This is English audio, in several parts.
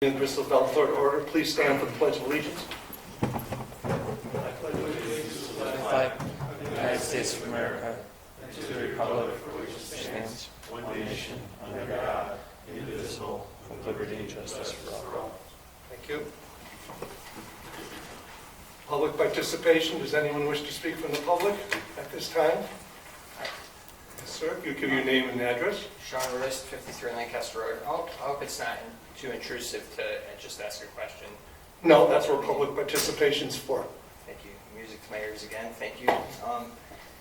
In Bristol Bell Third Order, please stand for the Pledge of Allegiance. I pledge allegiance to the flag of the United States of America and to the republic for which it stands, one nation, under God, indivisible, with liberty and justice for all. Thank you. Public participation. Does anyone wish to speak from the public at this time? Yes, sir. If you give your name and address. Sean Rist, 53 Lancaster Road. I hope it's not too intrusive to just ask a question. No, that's what public participation's for. Thank you. Music to my ears again. Thank you.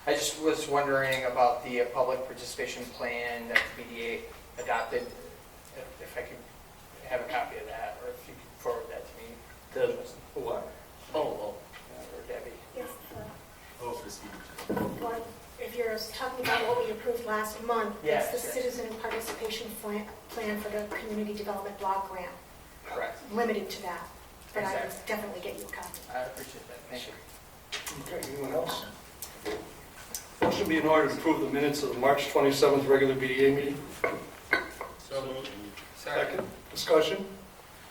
I just was wondering about the public participation plan that the BDA adopted. If I could have a copy of that, or if you could forward that to me. The what? Or Debbie. Yes, For Steve. well, if you're talking about what we approved last month, Yes, it's the yes. citizen participation plan for the community development block grant, Correct. limited to that. But I would Exactly. definitely get you a copy. I appreciate that. Thank you. Okay, anyone else? Motion be in order to approve the minutes of the March 27th regular BDA meeting. So moved. Second. Discussion.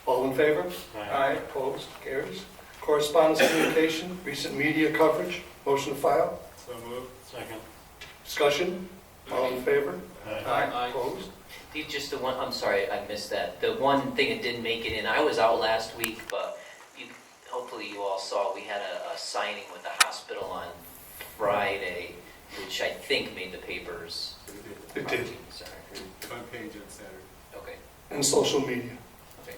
All in favor? Aye. Opposed? Carries. Correspondence, communication, recent media coverage. Motion to file. So moved. Second. Discussion. All in favor? Aye. Opposed? Just the one, I'm sorry, I missed that. The one thing that didn't make it in, I was out last week, but hopefully you all saw, we had a signing with the hospital on Friday, which I think made the papers. It did. Sorry. Front page on Saturday. Okay. And social media. Okay.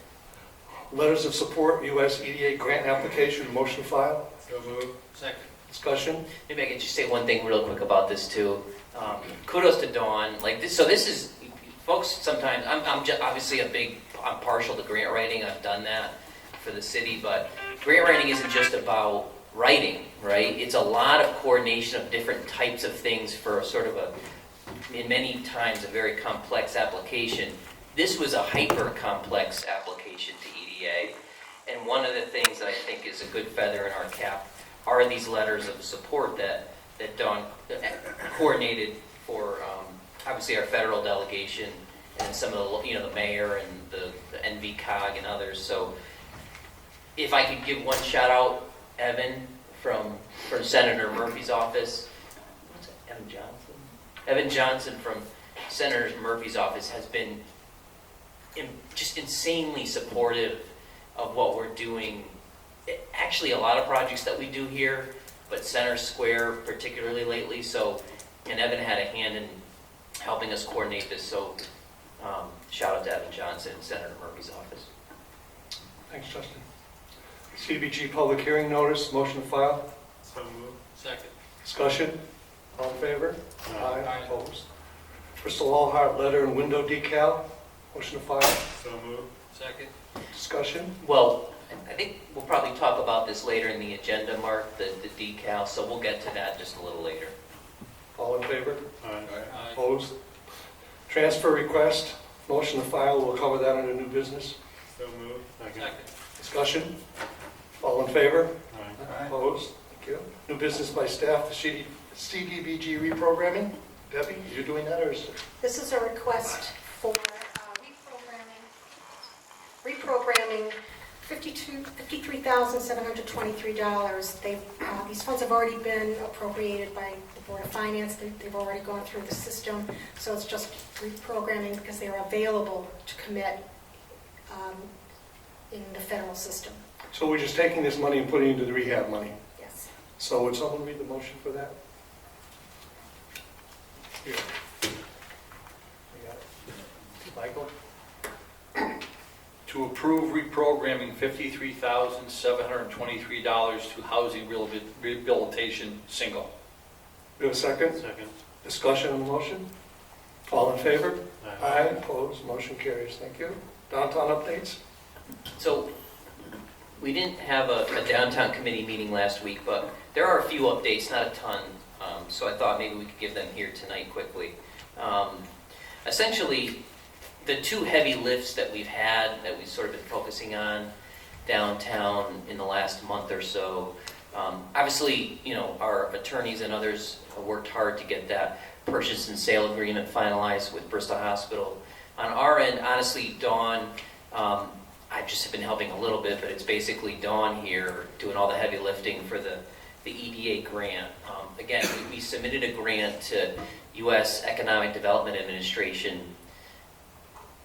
Letters of support, U.S. EDA grant application. Motion to file. So moved. Second. Discussion. Maybe I could just say one thing real quick about this too. Kudos to Dawn. Like this, so this is, folks. Sometimes I'm just obviously I'm partial to grant writing. I've done that for the city, but grant writing isn't just about writing, right? It's a lot of coordination of different types of things for sort of in many times a very complex application. This was a hyper complex application to EDA, and one of the things that I think is a good feather in our cap are these letters of support that Dawn coordinated for obviously our federal delegation and some of the the mayor and the NVCOG and others. So if I could give one shout out, Evan from Senator Murphy's office. What's it, Evan Johnson? Evan Johnson from Senator Murphy's office has been just insanely supportive of what we're doing. Actually, a lot of projects that we do here, but Center Square particularly lately. So, and Evan had a hand in helping us coordinate this. So, shout out to Evan Johnson and Senator Murphy's office. Thanks, Justin. CBG public hearing notice. Motion to file. So moved. Second. Discussion. All in favor? Aye. Opposed? Bristol All Heart letter and window decal. Motion to file. So moved. Second. Discussion. Well, I think we'll probably talk about this later in the agenda, Mark, the decal. So we'll get to that just a little later. All in favor? Aye. Opposed? Transfer request. Motion to file. We'll cover that under new business. So moved. Second. Discussion. All in favor? Aye. Opposed? Thank you. New business by staff, the CDBG reprogramming. Debbie, you're doing that, or is it? This is a request for reprogramming $53,723. These funds have already been appropriated by the Board of Finance. They've already gone through the system, so it's just reprogramming because they're available to commit in the federal system. So we're just taking this money and putting it into the rehab money. Yes. So would someone read the motion for that? Here. You got it. Michael? To approve reprogramming $53,723 to housing rehabilitation single. We have a second? Second. Discussion on the motion? All in favor? Aye. Opposed? Motion carries. Thank you. Downtown updates? So we didn't have a downtown committee meeting last week, but there are a few updates, not a ton. So I thought maybe we could give them here tonight quickly. Essentially, the two heavy lifts that we've had, that we've sort of been focusing on downtown in the last month or so, obviously, our attorneys and others have worked hard to get that purchase and sale agreement finalized with Bristol Hospital. On our end, honestly, Dawn, I just have been helping a little bit, but it's basically Dawn here doing all the heavy lifting for the EDA grant. Again, we submitted a grant to U.S. Economic Development Administration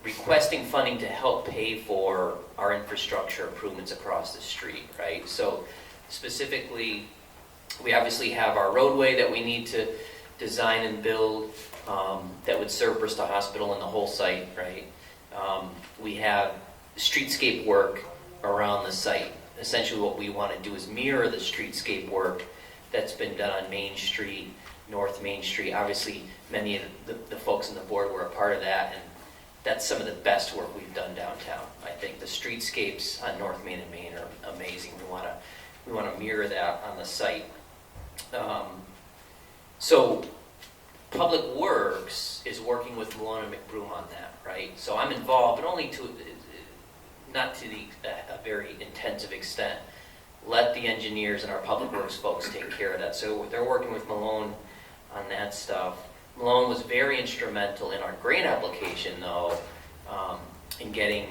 requesting funding to help pay for our infrastructure improvements across the street, right? So specifically, we obviously have our roadway that we need to design and build that would serve Bristol Hospital and the whole site, right? We have streetscape work around the site. Essentially what we want to do is mirror the streetscape work that's been done on Main Street, North Main Street. Obviously, many of the folks on the board were a part of that, and that's some of the best work we've done downtown. I think the streetscapes on North Main and Main are amazing. We want to mirror that on the site. So Public Works is working with Malone and McBroom on that, right? So I'm involved, but only not to a very intensive extent. Let the engineers and our Public Works folks take care of that. So they're working with Malone on that stuff. Malone was very instrumental in our grant application, though, in getting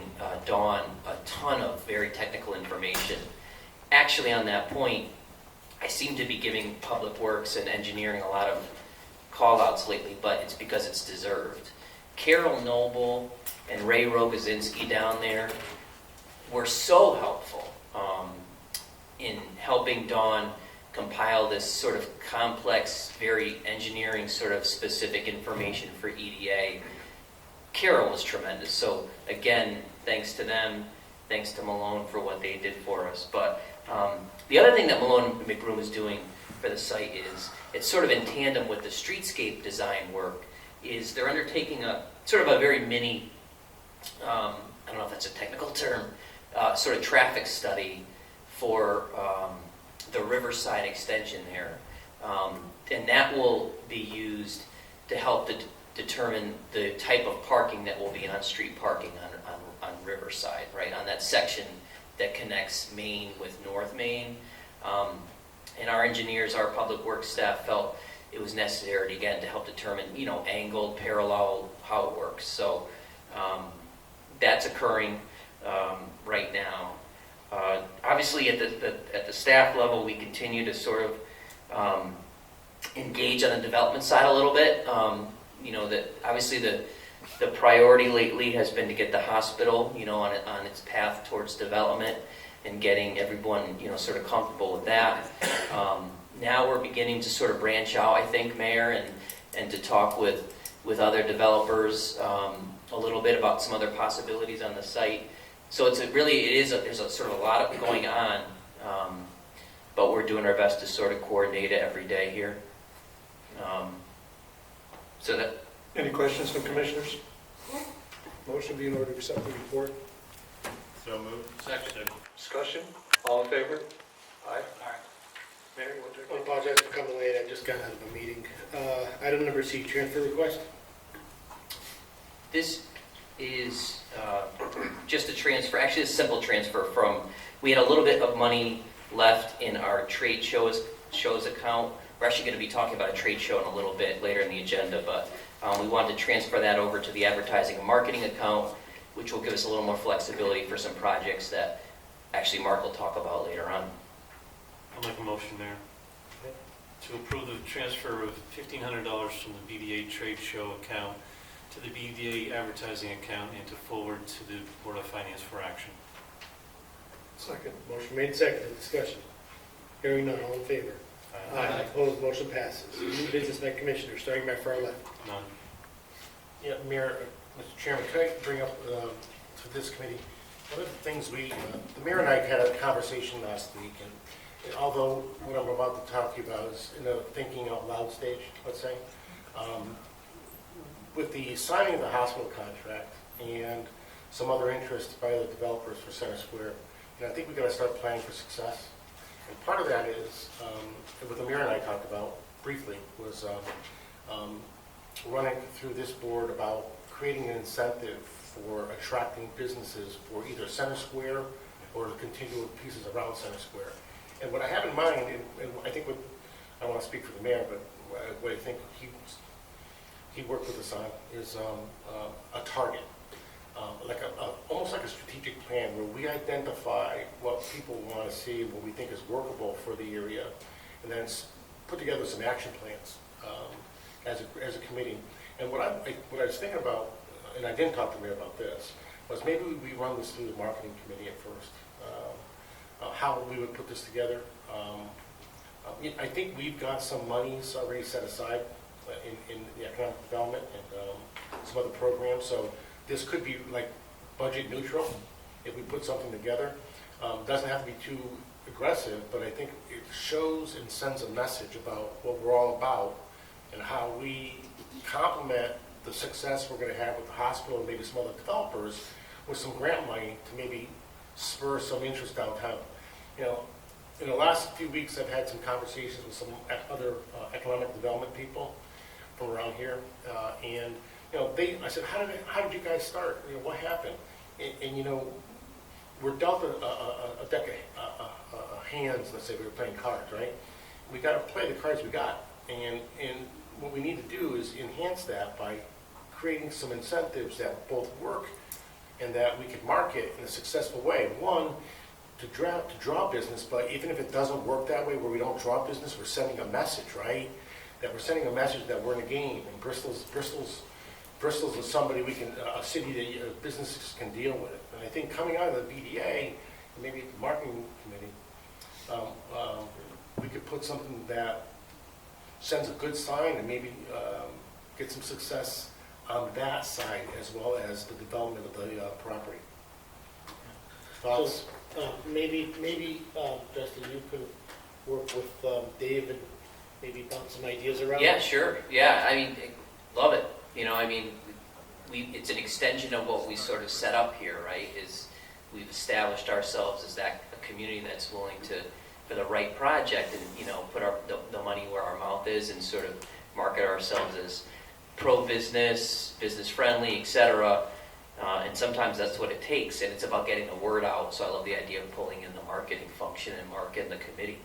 Dawn a ton of very technical information. Actually, on that point, I seem to be giving Public Works and engineering a lot of call-outs lately, but it's because it's deserved. Carol Noble and Ray Rogozinski down there were so helpful in helping Dawn compile this sort of complex, very engineering sort of specific information for EDA. Carol was tremendous. So again, thanks to them, thanks to Malone for what they did for us. But the other thing that Malone and McBroom is doing for the site is, it's sort of in tandem with the streetscape design work, is they're undertaking a sort of a very mini, I don't know if that's a technical term, sort of traffic study for the Riverside extension there. And that will be used to help determine the type of parking that will be on-street parking on Riverside, right? On that section that connects Main with North Main. And our engineers, our Public Works staff felt it was necessary, again, to help determine, angled, parallel, how it works. So that's occurring right now. Obviously, at the staff level, we continue to sort of engage on the development side a little bit. That obviously the priority lately has been to get the hospital, on its path towards development and getting everyone, sort of comfortable with that. Now we're beginning to sort of branch out, I think, Mayor, and to talk with other developers a little bit about some other possibilities on the site. So there's a sort of a lot going on, but we're doing our best to sort of coordinate it every day here. Any questions from commissioners? Motion be in order to accept the report. So moved. Second. Discussion? All in favor? Aye. Mayor, you want to I apologize for coming late, I just got out of a meeting. Item number C, transfer request. This is just a transfer, actually a simple transfer we had a little bit of money left in our trade shows account. We're actually going to be talking about a trade show in a little bit later in the agenda, but we wanted to transfer that over to the advertising and marketing account, which will give us a little more flexibility for some projects that actually Mark will talk about later on. I'll make a motion there to approve the transfer of $1,500 from the BDA trade show account to the BDA advertising account and to forward to the Board of Finance for action. Second. Motion made, seconded, discussion. Hearing none, all in favor? Aye. Opposed, motion passes. New business by commissioner, starting by far left. None. Yeah, Mayor, Mr. Chairman, could I bring up to this committee, one of the things the mayor and I had a conversation last week, and although what I'm about to talk to you about is in a thinking out loud stage, let's say, with the signing of the hospital contract and some other interest by the developers for Center Square, I think we've got to start planning for success. And part of that is, what the mayor and I talked about briefly, was running through this board about creating an incentive for attracting businesses for either Center Square or the contiguous pieces around Center Square. And what I have in mind, and I think what, I want to speak for the mayor, but what I think he worked with us on is a target. almost like a strategic plan where we identify what people want to see, what we think is workable for the area, and then put together some action plans as a committee. And what I was thinking about, and I didn't talk to Mayor about this, was maybe we run this through the marketing committee at first, how we would put this together. I think we've got some monies already set aside in the economic development and some other programs, so this could be like budget neutral if we put something together. Doesn't have to be too aggressive, but I think it shows and sends a message about what we're all about and how we complement the success we're going to have with the hospital and maybe some other developers with some grant money to maybe spur some interest downtown. You know, in the last few weeks, I've had some conversations with some other economic development people from around here, and you know, I said, how did you guys start? You know, what happened? And you know, we're dealt a deck of hands. Let's say we were playing cards, right? We got to play the cards we got, and what we need to do is enhance that by creating some incentives that both work and that we can market in a successful way. One, to draw business, but even if it doesn't work that way, where we don't draw business, we're sending a message, right? That we're sending a message that we're in a game, and Bristol's is somebody a city that businesses can deal with. And I think coming out of the BDA, and maybe the marketing committee, we could put something that sends a good sign and maybe get some success on that side as well as the development of the property. Thoughts? Maybe, Justin, you could work with Dave and maybe bounce some ideas around. Yeah, sure. Yeah, I mean, love it. You know, I mean, it's an extension of what we sort of set up here, right? Is we've established ourselves as a community that's willing to, for the right project, and you know, put the money where our mouth is, and sort of market ourselves as pro-business, business-friendly, etc. And sometimes that's what it takes, and it's about getting the word out. So I love the idea of pulling in the marketing function and marketing the committee.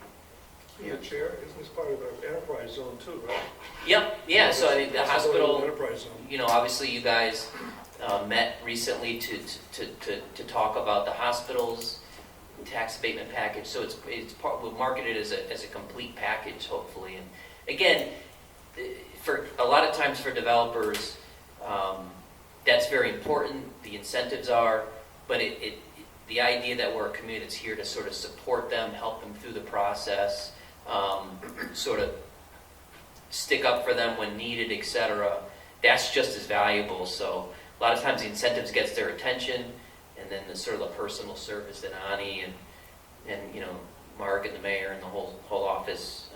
You're the chair, isn't this part of the enterprise zone too, right? Yep, yeah, so I think the hospital, Enterprise zone. you know, obviously you guys met recently to talk about the hospital's tax abatement package, so it's part, we'll market it as a complete package, hopefully. And again, for a lot of times for developers, that's very important, the incentives are, but the idea that we're a community that's here to sort of support them, help them through the process, sort of stick up for them when needed, etc., that's just as valuable. So a lot of times the incentives gets their attention, and then the sort of the personal service that Ani and you know, Mark and the mayor and the whole office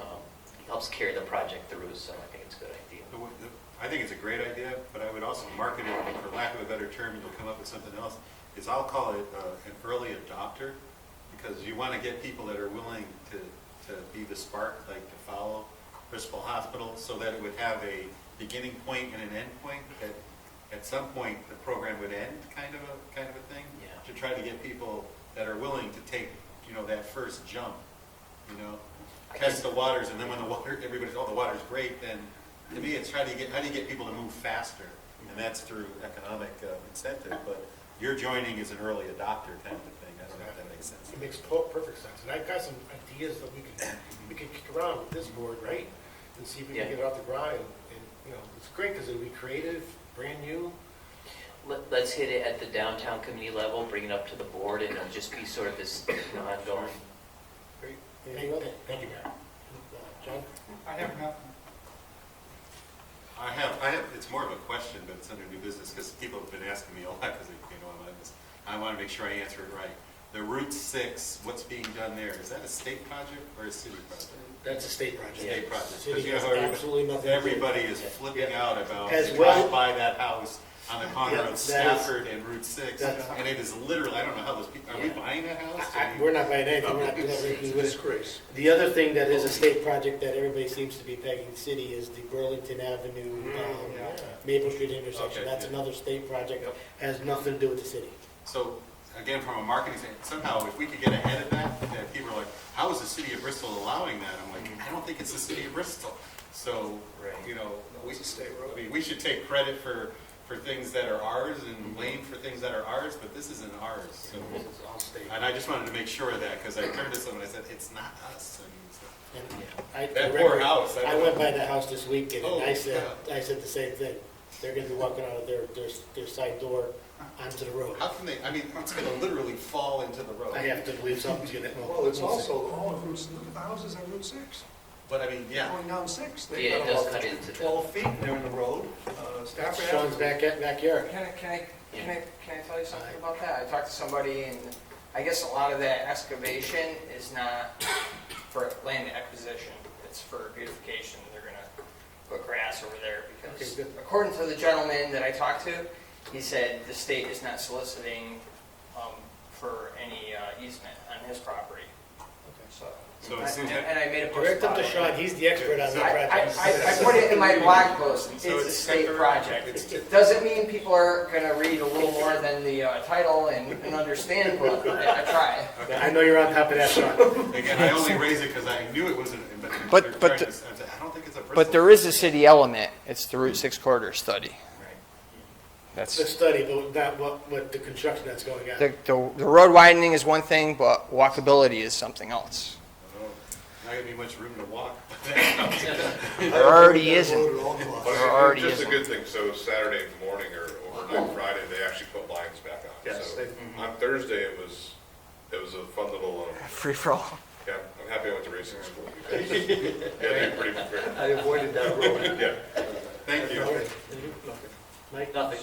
helps carry the project through. So I think it's a good idea. I think it's a great idea, but I would also market it, for lack of a better term, and you'll come up with something else, is I'll call it an early adopter, because you want to get people that are willing to be the spark, like to follow Bristol Hospital, so that it would have a beginning point and an end point, that at some point the program would end, kind of a thing, Yeah. to try to get people that are willing to take, you know, that first jump, you know, test the waters, and then when everybody's, oh, the water's great, then to me it's how do you get people to move faster, and that's through economic incentive, but you're joining as an early adopter kind of a thing. I don't know if that makes sense. It makes perfect sense. And I've got some ideas that we can kick around with this board, right? And see if we can Yeah. get it off the ground. And you know, it's great because it'll be creative, brand new. Let's hit it at the downtown committee level, bring it up to the board, and it'll just be sort of this ongoing. Great. Thank you, Mayor. John? I have nothing. I have, it's more of a question, but it's under new business, because people have been asking me a lot, because they know I'm on this. I want to make sure I answer it right. The Route 6, what's being done there, is that a state project or a city project? That's a state project. State project. City Because you has know, absolutely nothing to do with it. everybody is flipping out about, As you well- drive by that house on the corner Yeah, of that is- Stafford and Route 6, that's- and it is literally, I don't know how those people, are we buying that house? We're not buying anything. We're not doing It's anything a with it. disgrace. The other thing that is a state project that everybody seems to be pegging the city is the Burlington Avenue, Maple Street intersection. Okay, That's yeah. another state project, Yep. has nothing to do with the city. So, again, from a marketing standpoint, somehow if we could get ahead of that people are like, how is the city of Bristol allowing that? I'm like, I don't think it's the city of Bristol. So, Right. you know, It's a state road. we should take credit for for things that are ours and lane for things that are ours, but this isn't ours. So, This is all state. and I just wanted to make sure of that, because I turned to someone and I said, it's not us. And And I that remember- poor house. I went by the house this weekend, and Oh, I said the same thing. They're gonna be walking out of their side door onto the road. How can they, I mean, it's gonna literally fall into the road. I have to believe something's gonna. Well, it's also all of Route, look at the houses on Route 6. But I mean, yeah, Going down 6. Yeah, They've it got does about cut into the- 12 feet and they're in the road. Stafford Sean's Avenue. backyard. Can I tell you something about that? I talked to somebody, and I guess a lot of that excavation is not for land acquisition. It's for beautification. They're gonna put grass over there because, Okay, good. according to the gentleman that I talked to, he said the state is not soliciting for any easement on his property. So And it seems and I made a post Direct them about to it. Sean, he's the expert on that project. I put it in my blog post. It's So a it's state temporary. project. It's It doesn't mean people are going to read a little more than the title and understand, but I try. I know you're on top of that, Sean. Again, I only raised it because I knew it wasn't, But- they're but trying the- to- I said, I don't think it's a Bristol. But there is a city element. It's the Route 6 corridor study. The That's study, but not what the construction that's going on. the road widening is one thing, but walkability is something else. Oh, not gonna be much room to walk. There already isn't. But There already it's just a isn't. good thing, so Saturday morning or overnight Friday, they actually put lines back on. Yes, So they- on Thursday, it was a fun little, Free for all. yeah, I'm happy I went to racing school because, yeah, they're pretty prepared. I avoided that road. Yeah, Thank you. Mike? Nothing.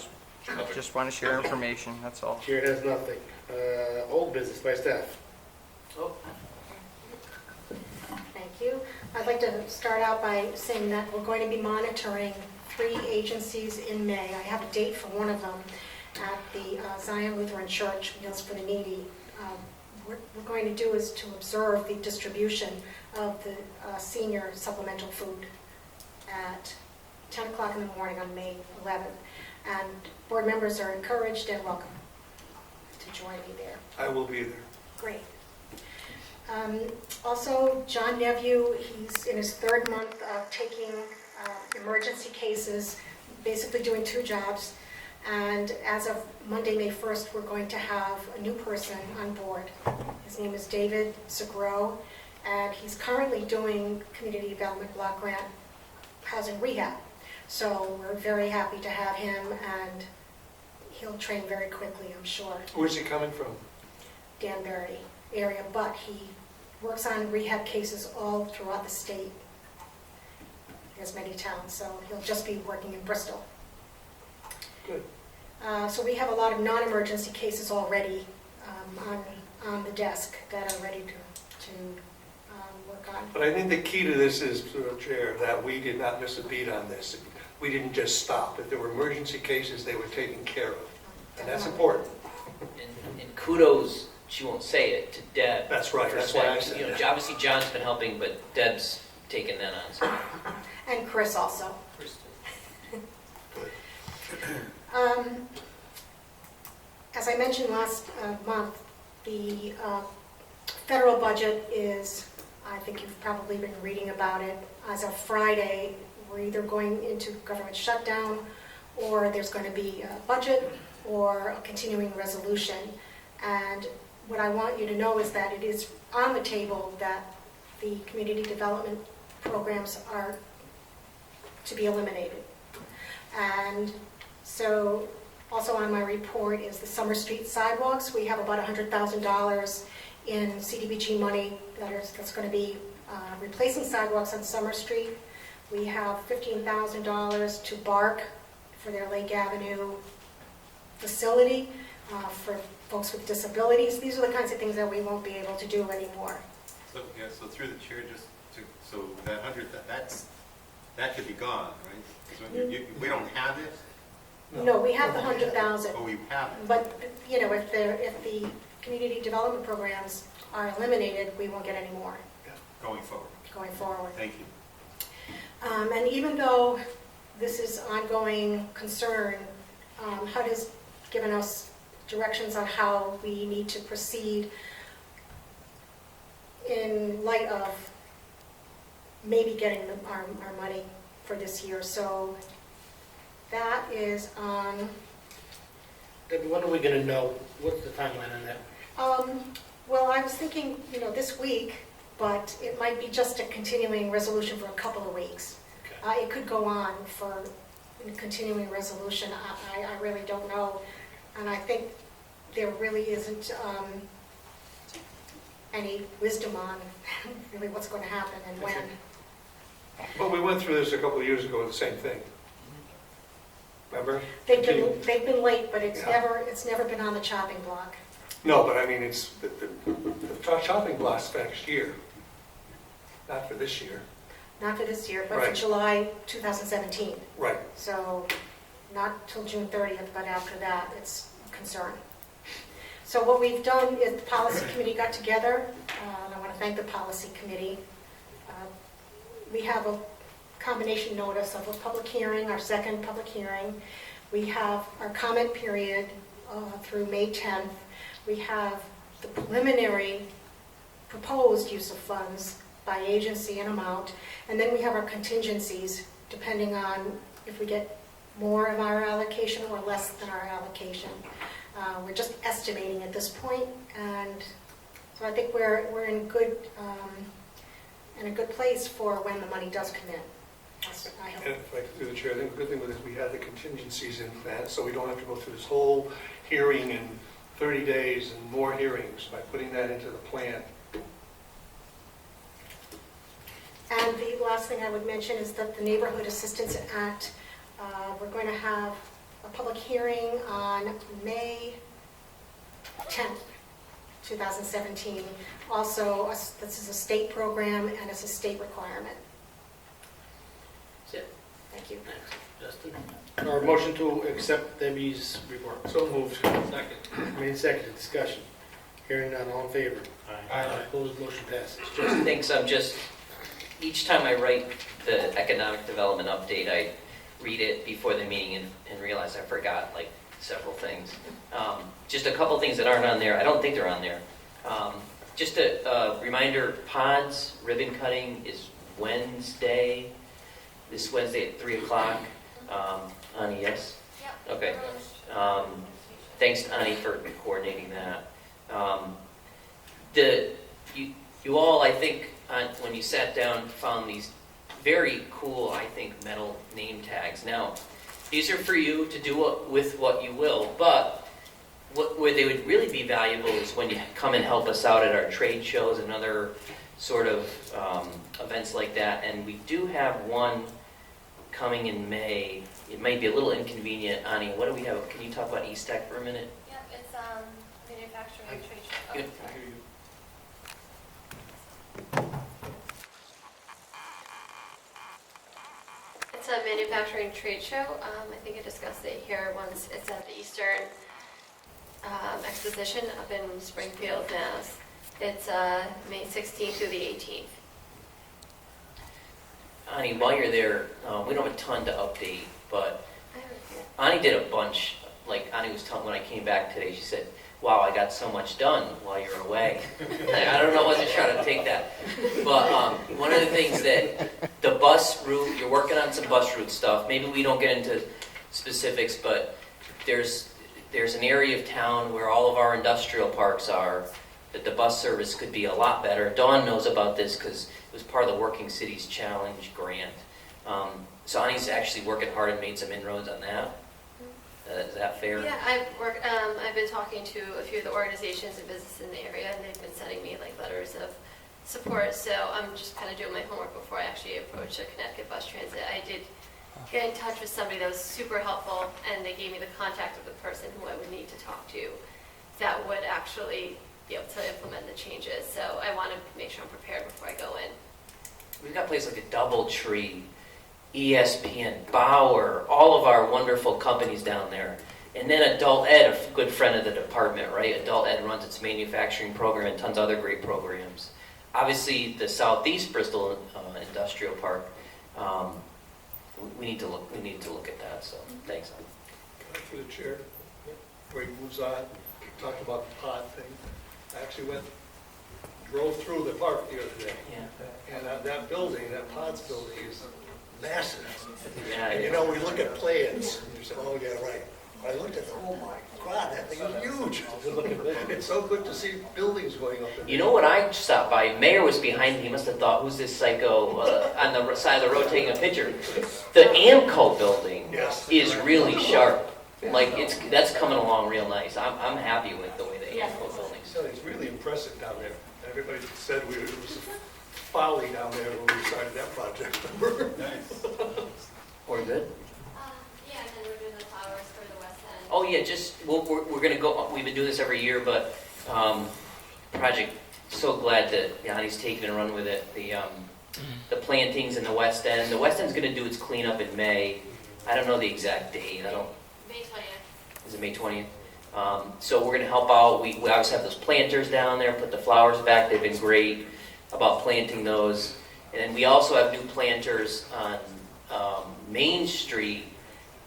nothing. Just want to share information, that's all. Chair has nothing. Old business by staff. Thank you. I'd like to start out by saying that we're going to be monitoring 3 agencies in May. I have a date for one of them at the Zion Lutheran Church, Meals for the Needy. What we're going to do is to observe the distribution of the senior supplemental food at 10 o'clock in the morning on May 11th. And board members are encouraged and welcome to join me there. I will be there. Great. Also, John Nevue, he's in his 3rd month of taking emergency cases, basically doing 2 jobs. And as of Monday, May 1st, we're going to have a new person on board. His name is David Segro, and he's currently doing community development block grant housing rehab. So we're very happy to have him, and he'll train very quickly, I'm sure. Where's he coming from? Danbury area, but he works on rehab cases all throughout the state. He has many towns, so he'll just be working in Bristol. Good. So we have a lot of non-emergency cases already on the desk that are ready to work on. But I think the key to this is, Chair, that we did not miss a beat on this. We didn't just stop. If there were emergency cases, they were taken care of. And that's important. And kudos, she won't say it, to Deb. That's right, that's why I said You know, that. obviously John's been helping, but Deb's taken that on. So. And Chris also. As I mentioned last month, the federal budget is, I think you've probably been reading about it, as of Friday, we're either going into government shutdown, or there's going to be a budget, or a continuing resolution. And what I want you to know is that it is on the table that the community development programs are to be eliminated. And so also on my report is the Summer Street sidewalks. We have about $100,000 in CDBG money that's going to be replacing sidewalks on Summer Street. We have $15,000 to BARC for their Lake Avenue facility for folks with disabilities. These are the kinds of things that we won't be able to do anymore. So, yeah, so through the chair, just to, so that 100, that could be gone, right? 'Cause when we don't have it, No, we have the 100,000. but we have it. But, you know, if the community development programs are eliminated, we won't get any more Going forward. going forward. Thank you. And even though this is ongoing concern, HUD has given us directions on how we need to proceed in light of maybe getting our money for this year. So That is on, Debbie, when are we gonna know? What's the timeline on that? well, I was thinking, this week, but it might be just a continuing resolution for a couple of weeks. Okay. It could go on for a continuing resolution. I really don't know. And I think there really isn't any wisdom on really what's going to happen and when. Well, we went through this a couple of years ago with the same thing. Remember? They've been late, but it's Yeah. never been on the chopping block. No, but I mean, it's, the chopping block's for next year, not for this year. Not for this year, but for Right. July 2017. Right. So not till June 30th, but after that, it's a concern. So what we've done is the policy committee got together, and I want to thank the policy committee. We have a combination notice of a public hearing, our second public hearing. We have our comment period through May 10th. We have the preliminary proposed use of funds by agency and amount, and then we have our contingencies, depending on if we get more of our allocation or less than our allocation. We're just estimating at this point, and so I think we're in a good place for when the money does come in. I hope. And if I could through the chair, I think the good thing with this, we had the contingencies in that, so we don't have to go through this whole hearing in 30 days and more hearings by putting that into the plan. And the last thing I would mention is that the Neighborhood Assistance Act, we're going to have a public hearing on May 10th, 2017. Also, this is a state program and it's a state requirement. That's it. Thank you. Justin? Or motion to accept Debbie's report. So moved. Second. Made second, discussion. Hearing none, all in favor? Aye. Opposed, motion passes. Just thinks each time I write the economic development update, I read it before the meeting and realize I forgot like several things. Just a couple things that aren't on there. I don't think they're on there. Just a reminder, pods ribbon cutting is Wednesday, this Wednesday at 3 o'clock. Ani, yes? Yeah. Okay. Thanks, Ani, for coordinating that. You all, I think, when you sat down, found these very cool, I think, metal name tags. Now, these are for you to do with what you will, but where they would really be valuable is when you come and help us out at our trade shows and other sort of events like that. And we do have one coming in May. It might be a little inconvenient. Ani, what do we have? Can you talk about East Tech for a minute? Yep, it's manufacturing trade show. Good. It's a manufacturing trade show. I think I discussed it here once. It's at the Eastern Exposition up in Springfield, Mass. It's May 16th through the 18th. Ani, while you're there, we don't have a ton to update, but I have it here. Ani did a bunch. Like Ani was telling when I came back today, she said, "Wow, I got so much done while you're away." I don't know, I wasn't sure how to take that. But one of the things that the bus route, you're working on some bus route stuff. Maybe we don't get into specifics, but there's an area of town where all of our industrial parks are that the bus service could be a lot better. Dawn knows about this because it was part of the Working Cities Challenge grant. So Ani's actually working hard and made some inroads on that. Is that fair? Yeah, I've been talking to a few of the organizations and businesses in the area, and they've been sending me like letters of support. So I'm just kind of doing my homework before I actually approach the Connecticut Bus Transit. I did get in touch with somebody that was super helpful, and they gave me the contact of the person who I would need to talk to that would actually be able to implement the changes. So I want to make sure I'm prepared before I go in. We've got places like a DoubleTree, ESPN, Bauer, all of our wonderful companies down there. And then Adult Ed, a good friend of the department, right? Adult Ed runs its manufacturing program and tons of other great programs. Obviously, the Southeast Bristol Industrial Park, we need to look at that. So thanks. Through the chair, before he moves on, talked about the pod thing. I actually drove through the park the other day. Yeah. And that building, that pods building is massive. Yeah, And you know, we look at plans, and you say, oh, yeah, right. I looked at it, oh my God, that thing is huge. It's so good to see buildings going up. in You there. know what, I stopped by, Mayor was behind me, he must have thought, who's this psycho on the side of the road taking a picture? The AMCO building Yes. is really sharp. Like, that's coming along real nice. I'm happy with the way the AMCO building's. So it's really impressive down there. Everybody said it was folly down there when we started that project. Nice. We're good? Yeah, and then we're doing the flowers for the west end. Oh, yeah, just, we're gonna go, we've been doing this every year, but, project, so glad that Yanni's taken and run with it. The plantings in the west end's gonna do its cleanup in May. I don't know the exact date, May 20th. is it May 20th? So we're gonna help out, we obviously have those planters down there, put the flowers back, they've been great about planting those. And then we also have new planters on, Main Street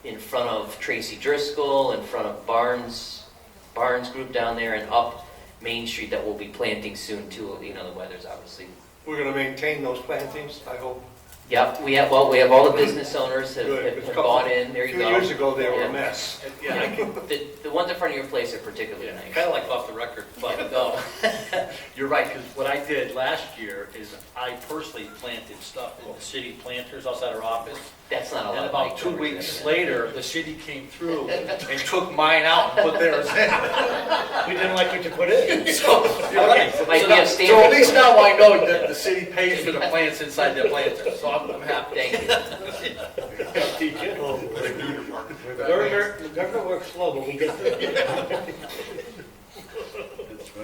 in front of Tracy Driscoll, in front of Barnes Group down there, and up Main Street that we'll be planting soon too. You know, the weather's obviously. We're gonna maintain those plantings, I hope. Yep, we have all the business owners have Good. bought in. There A you few go. years ago, they were Yeah. a mess. Yeah, I can, The ones in front of your place are particularly nice. kind of like off the record, but no, you're right, because what I did last year is I personally planted stuff in the city planters outside our office. That's not a lot. And of about Mike 2 Drummond, weeks isn't it? later, the city came through and took mine out and put theirs in. We didn't like what you put in. So, you're right. So Mike, So we now- have so standards. at least now I know that the city pays for the plants inside their planters, so I'm happy. Thank you. The government works slow, but we get there.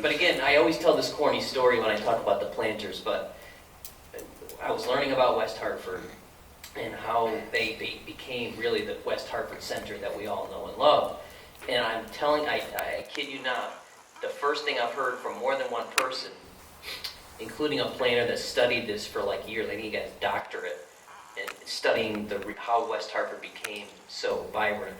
But again, I always tell this corny story when I talk about the planters, but I was learning about West Hartford and how they became really the West Hartford Center that we all know and love. And I'm telling, I kid you not, the first thing I've heard from more than one person, including a planner that studied this for like years, I think he got his doctorate, and studying how West Hartford became so vibrant,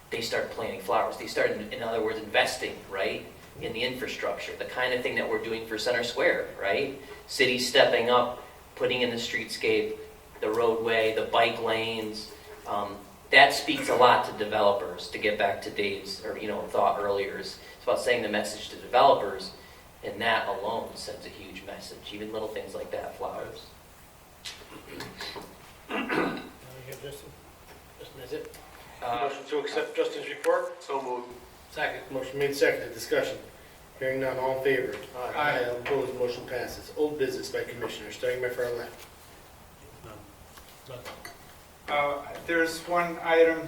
they started planting flowers. They started, in other words, investing, right, in the infrastructure, the kind of thing that we're doing for Center Square, right? Cities stepping up, putting in the streetscape, the roadway, the bike lanes. That speaks a lot to developers, to get back to Dave's thought earlier. It's about saying the message to developers, and that alone sends a huge message, even little things like that, flowers. Justin? Justin, that's it? Motion to accept Justin's report? So moved. Second. Motion made, seconded, discussion. Hearing none, all in favor? Aye. Opposed, motion passes. Old business by commissioner, starting by far left. There's one item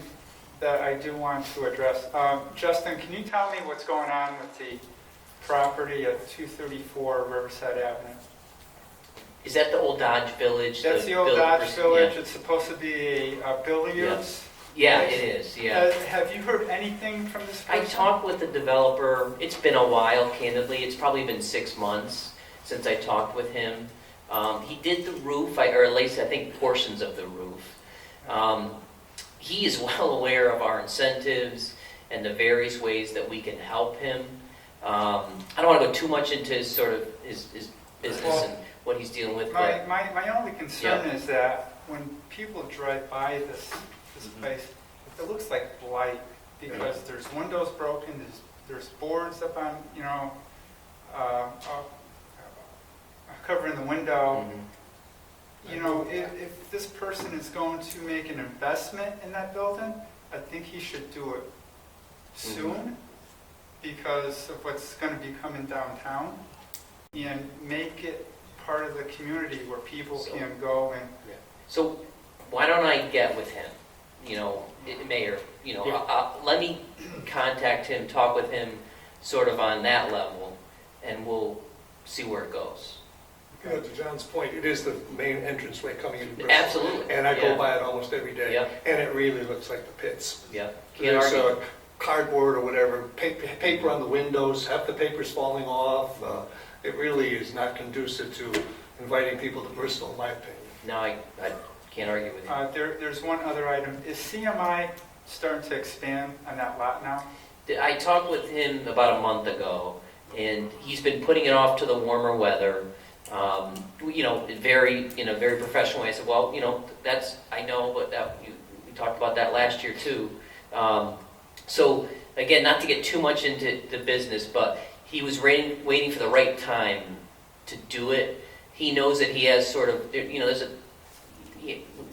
that I do want to address. Justin, can you tell me what's going on with the property at 234 Riverside Avenue? Is that the old Dodge Village? That's the old Dodge Village. It's supposed to be a billiards. Yeah, it is, yeah. Have you heard anything from this I person? talked with the developer, it's been a while, candidly, it's probably been 6 months since I talked with him. He did the roof, or at least I think portions of the roof. He is well aware of our incentives and the various ways that we can help him. I don't want to go too much into his business and what he's dealing with, but My only concern is that when people drive by this place, it looks like blight because there's windows broken, there's boards up on, covering the window. You know, if this person is going to make an investment in that building, I think he should do it soon because of what's going to be coming downtown and make it part of the community where people can go and... So why don't I get with him, Mayor, let me contact him, talk with him sort of on that level, and we'll see where it goes. To John's point, it is the main entranceway coming into Bristol. Absolutely. And I Yeah. go by it almost every day. Yep. And it really looks like the pits. Yeah. Can't There's argue. cardboard or whatever, paper on the windows, half the paper's falling off. It really is not conducive to inviting people to Bristol, in my opinion. No, I can't argue with you. There's one other item. Is CMI starting to expand on that lot now? I talked with him about a month ago, and he's been putting it off to the warmer weather. In a very professional way. I said, well, I know, but we talked about that last year too. So again, not to get too much into the business, but he was waiting for the right time to do it. He knows that he has sort of, we're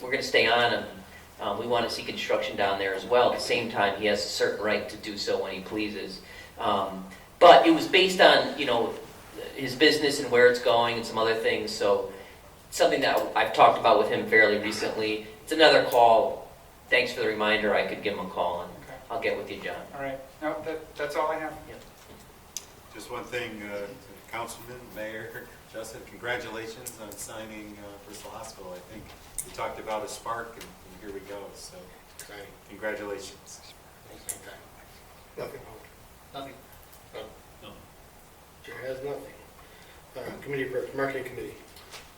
going to stay on him. We want to see construction down there as well. At the same time, he has a certain right to do so when he pleases. But it was based on, his business and where it's going and some other things. So something that I've talked about with him fairly recently. It's another call. Thanks for the reminder. I could give him a call, and I'll get with you, John. All right, no, that's all I have. Just one thing, Councilman, Mayor, Justin, congratulations on signing Bristol Hospital. I think we talked about a spark, and here we go. So, congratulations. Nothing. Nothing. Chair has nothing. Marketing Committee.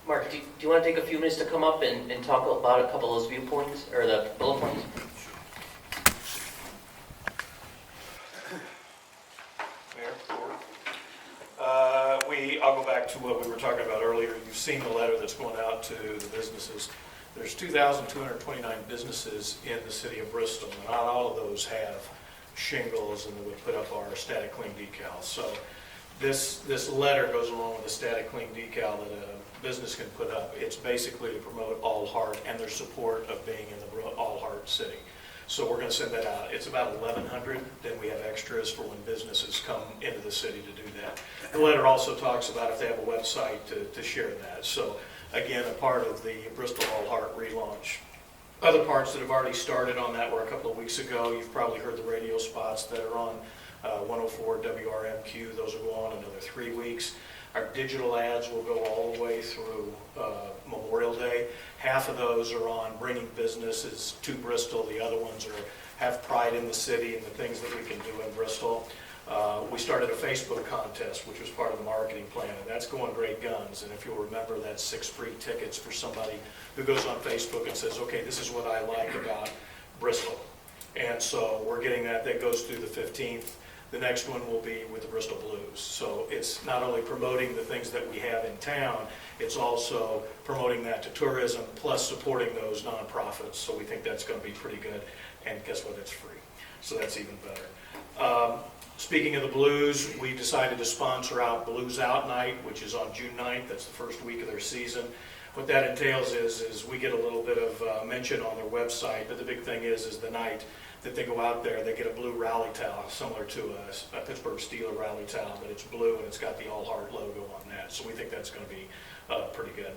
Mark, do you want to take a few minutes to come up and talk about a couple of those viewpoints, or the bullet points? Mayor, Board. I'll go back to what we were talking about earlier. You've seen the letter that's going out to the businesses. There's 2,229 businesses in the city of Bristol, and not all of those have shingles and would put up our static clean decals. So this letter goes along with a static clean decal that a business can put up. It's basically to promote All Heart and their support of being in the All Heart city. So we're going to send that out. It's about 1,100. Then we have extras for when businesses come into the city to do that. The letter also talks about if they have a website to share that. So again, a part of the Bristol All Heart relaunch. Other parts that have already started on that were a couple of weeks ago. You've probably heard the radio spots that are on 104 WRMQ. Those will go on another 3 weeks. Our digital ads will go all the way through Memorial Day. Half of those are on bringing businesses to Bristol. The other ones have pride in the city and the things that we can do in Bristol. We started a Facebook contest, which was part of the marketing plan, and that's going great guns. And if you'll remember, that's 6 free tickets for somebody who goes on Facebook and says, okay, this is what I like about Bristol. And so we're getting that. That goes through the 15th. The next one will be with the Bristol Blues. So it's not only promoting the things that we have in town, it's also promoting that to tourism, plus supporting those nonprofits. So we think that's going to be pretty good. And guess what? It's free. So that's even better. Speaking of the Blues, we decided to sponsor out Blues Out Night, which is on June 9th. That's the first week of their season. What that entails is we get a little bit of mention on their website, but the big thing is the night that they go out there, they get a blue rally towel, similar to a Pittsburgh Steelers rally towel, but it's blue and it's got the All Heart logo on that. So we think that's going to be pretty good.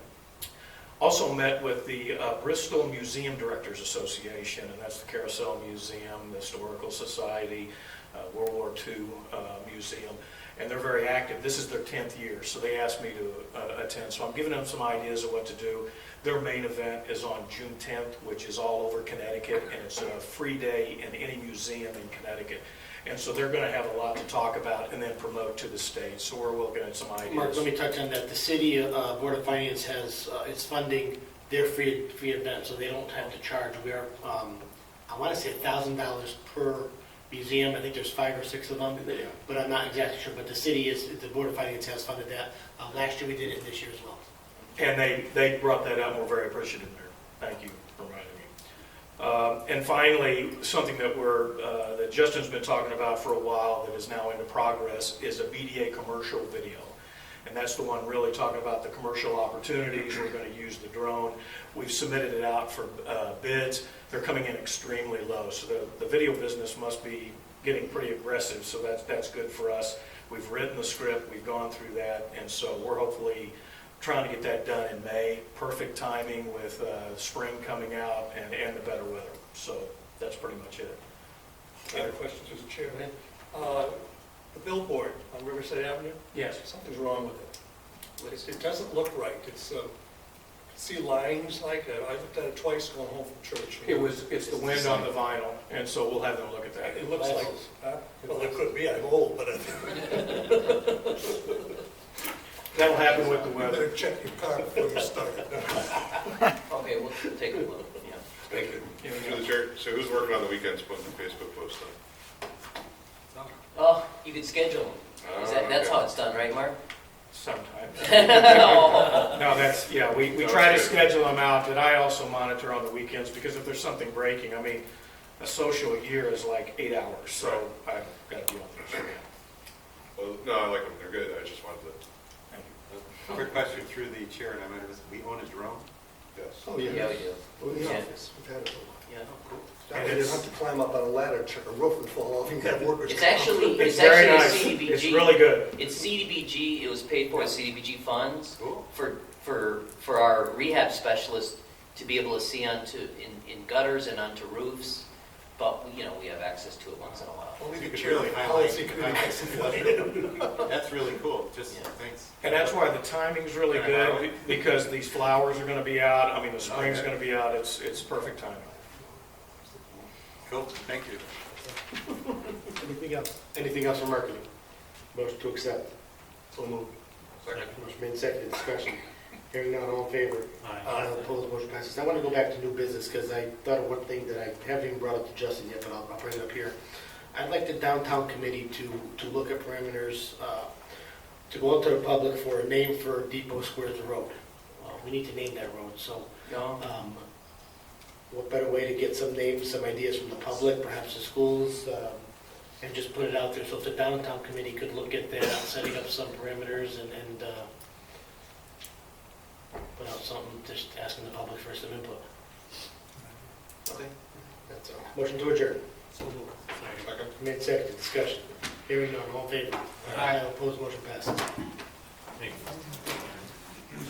Also met with the Bristol Museum Directors Association, and that's the Carousel Museum, the Historical Society, World War II Museum, and they're very active. This is their 10th year, so they asked me to attend. So I'm giving them some ideas of what to do. Their main event is on June 10th, which is all over Connecticut, and it's a free day in any museum in Connecticut. And so they're going to have a lot to talk about and then promote to the state. So we're looking at some ideas. Mark, let me touch on that. The city Board of Finance has is funding their free event, so they don't have to charge. We are, I want to say $1,000 per museum. I think there's 5 or 6 of them, but I'm not exactly sure. But the Board of Finance has funded that. Last year we did it, and this year as well. And they brought that up, and we're very appreciative there. Thank you for reminding me. And finally, something that that Justin's been talking about for a while that is now into progress is a BDA commercial video. And that's the one really talking about the commercial opportunities. We're going to use the drone. We've submitted it out for bids. They're coming in extremely low. So the video business must be getting pretty aggressive. So that's good for us. We've written the script. We've gone through that. And so we're hopefully trying to get that done in May. Perfect timing with spring coming out and the better weather. So that's pretty much it. I have a question to the chairman. The billboard on Riverside Avenue? Yes. Something's wrong with it. It doesn't look right. It's see lines like I looked at it twice going home from church. It's the wind on the vinyl, and so we'll have them look at that. It looks like, well, it could be. I'm old, but That'll happen with the you weather. better check your car before you start. Okay, we'll take a look. Yeah. Thank you. Through the chair, so who's working on the weekends putting the Facebook post on? Oh, you can schedule them. That's okay. how it's done, right, Mark? sometimes. Oh. No, that's, yeah, we try to schedule them out, but I also monitor on the weekends, because if there's something breaking, I mean, a social year is like 8 hours, so I've got to be on there. So, yeah. Well, no, I like them, they're good, I just wanted to, Thank you. Quick question through the chair, and I might have, we own a drone? yes. Oh, Yeah, we do. Well, Yeah. we've had it a lot. Yeah. And you have to climb up on a ladder, check a roof and fall off, and have workers. It's come. actually, It's it's very actually a nice. CDBG. It's really good. It's CDBG, it was paid for with CDBG funds Cool. for our rehab specialist to be able to see in gutters and onto roofs, but, you know, we have access to it once in a while. Only You the could chair really of the highlight- policy committee makes it funny. That's really cool, just, Yeah. thanks. And that's why the timing's really good, because these flowers are going to be out, I mean, the spring's Okay. going to be out, it's perfect timing. Cool, thank you. Anything else? Anything else for marketing? Motion to accept. So moved. Second. Motion made, seconded, discussion. Hearing none, all in favor? Aye. Opposed, motion passes. I want to go back to new business because I thought of one thing that I haven't even brought up to Justin yet, but I'll bring it up here. I'd like the downtown committee to look at parameters, to go out to the public for a name for Depot Square's road. We need to name that road, so No? what better way to get some names, some ideas from the public, perhaps the schools, and just put it out there. So if the downtown committee could look at that, setting up some parameters and put out something, just asking the public for some input. Okay. That's all. Motion to adjourn. So moved. Second. Made second, discussion. Hearing none, all in favor? Aye. Opposed, motion passes. Thank you.